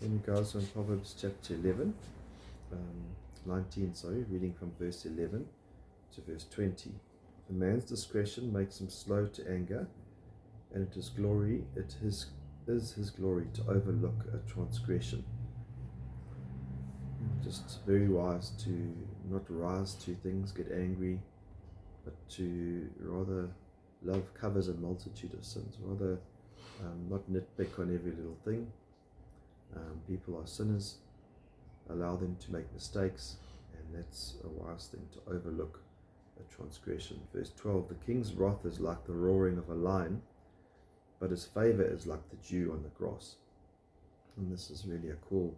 Then we go also in Proverbs chapter 19, reading from verse 11 to verse 20. A man's discretion makes him slow to anger, and it is his glory to overlook a transgression. Just very wise to not rise to things, get angry, but to rather love covers a multitude of sins, rather not nitpick on every little thing. People are sinners, allow them to make mistakes, and that's a wise thing, to overlook a transgression. Verse 12, the king's wrath is like the roaring of a lion, but his favor is like the dew on the grass. And this is really a call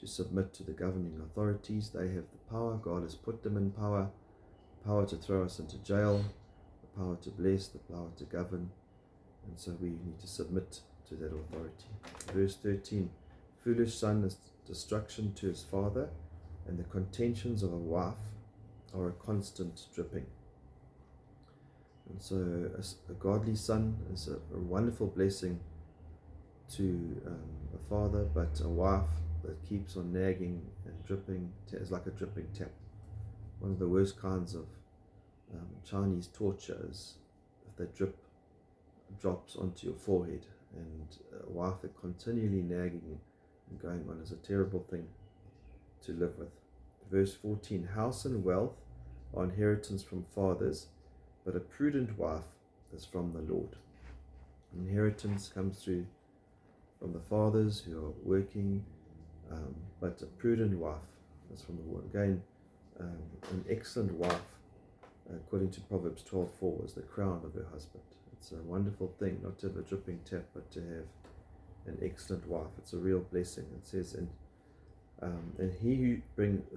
to submit to the governing authorities. They have the power. God has put them in power. Power to throw us into jail, the power to bless, the power to govern. And so we need to submit to that authority. Verse 13, foolish son is destruction to his father, and the contentions of a wife are a constant dripping. And so a godly son is a wonderful blessing to a father, but a wife that keeps on nagging and dripping is like a dripping tap. One of the worst kinds of Chinese torture is if the drops onto your forehead, and a wife that continually nagging and going on is a terrible thing to live with. Verse 14, house and wealth are inheritance from fathers, but a prudent wife is from the Lord. Inheritance comes through from the fathers who are working, but a prudent wife is from the Lord. Again, an excellent wife, according to Proverbs 12:4, is the crown of her husband. It's a wonderful thing not to have a dripping tap, but to have an excellent wife. It's a real blessing. It says, and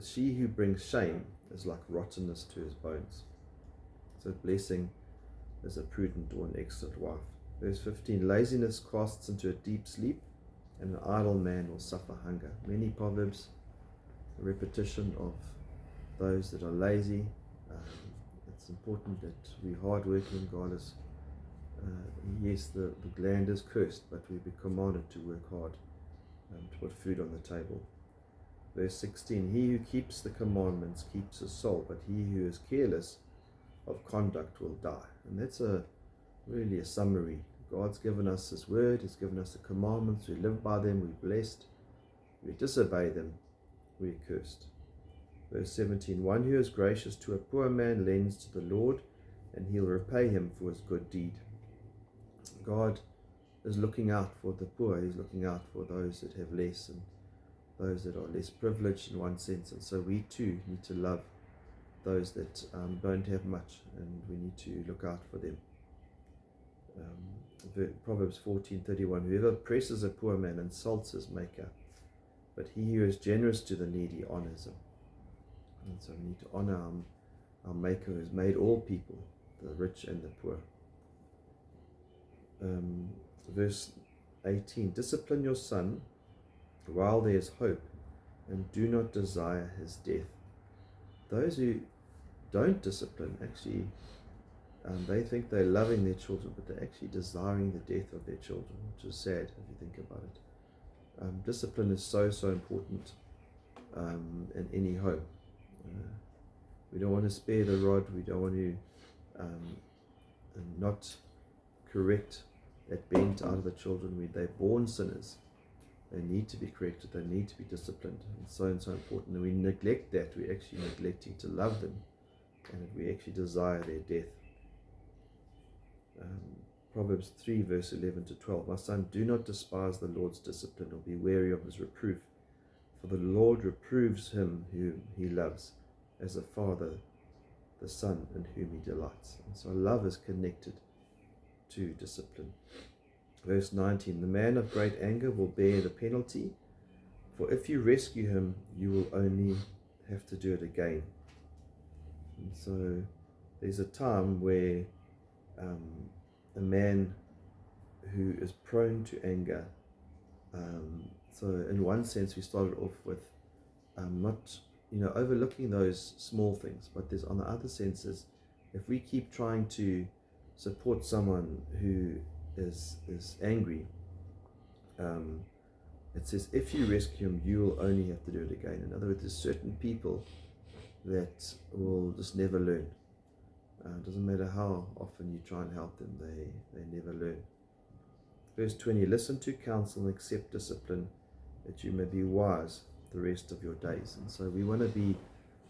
she who brings shame is like rottenness to his bones. So blessing is a prudent or an excellent wife. Verse 15, laziness casts into a deep sleep, and an idle man will suffer hunger. Many proverbs, a repetition of those that are lazy. It's important that we're hardworking. God is, yes, the land is cursed, but we be commanded to work hard to put food on the table. Verse 16, he who keeps the commandments keeps his soul, but he who is careless of conduct will die. And that's really a summary. God's given us his word, he's given us the commandments, we live by them, we're blessed. We disobey them, we're cursed. Verse 17, one who is gracious to a poor man lends to the Lord, and he'll repay him for his good deed. God is looking out for the poor, he's looking out for those that have less and those that are less privileged in one sense. And so we too need to love those that don't have much, and we need to look out for them. Proverbs 14:31, whoever presses a poor man insults his maker, but he who is generous to the needy honors him. And so we need to honor our maker who has made all people, the rich and the poor. Verse 18, discipline your son while there is hope, and do not desire his death. Those who don't discipline, actually, they think they're loving their children, but they're actually desiring the death of their children, which is sad if you think about it. Discipline is so important in any home. We don't want to spare the rod, we don't want to not correct that bent out of the children. When they're born sinners, they need to be corrected, they need to be disciplined. It's so important. And we neglect that, we're actually neglecting to love them, and we actually desire their death. Proverbs 3 verse 11 to 12, my son, do not despise the Lord's discipline, or be weary of his reproof. For the Lord reproves him whom he loves, as a father the son in whom he delights. And so love is connected to discipline. Verse 19, the man of great anger will bear the penalty, for if you rescue him, you will only have to do it again. And so there's a time where a man who is prone to anger, so in one sense we started off with not overlooking those small things, but there's on the other senses, if we keep trying to support someone who is angry, it says, if you rescue him, you will only have to do it again. In other words, there's certain people that will just never learn. It doesn't matter how often you try and help them, they never learn. Verse 20, listen to counsel and accept discipline, that you may be wise the rest of your days. And so we want to be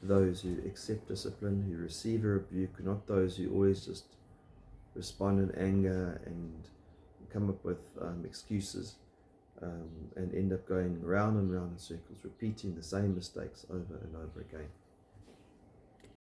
those who accept discipline, who receive a rebuke, not those who always just respond in anger and come up with excuses and end up going round and round in circles, repeating the same mistakes over and over again.